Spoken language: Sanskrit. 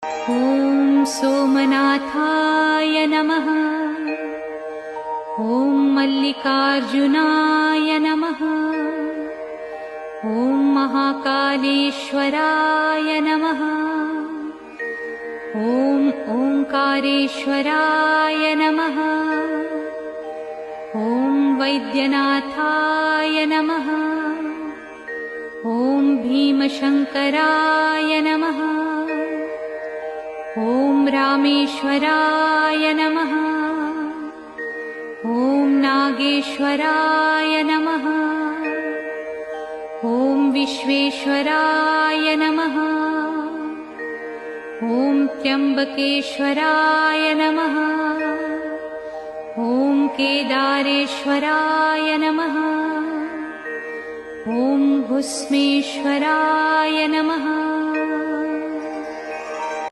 ॐ सोमनाथाय नमः। ॐ मल्लिकार्जुनाय नमः। ॐ महाकालेश्वराय नमः। ॐ ओंकारेश्वराय नमः। ॐ वैद्यनाथाय नमः। ॐ भीमशंकराय नमः। ॐ रामेश्वराय नमः। ॐ नागेश्वराय नमः। ॐ विश्वेश्वराय नमः। ॐ त्र्यंबकेश्वराय नमः। ॐ केदारेश्वराय नमः। ॐ भुस्मेश्वराय नमः।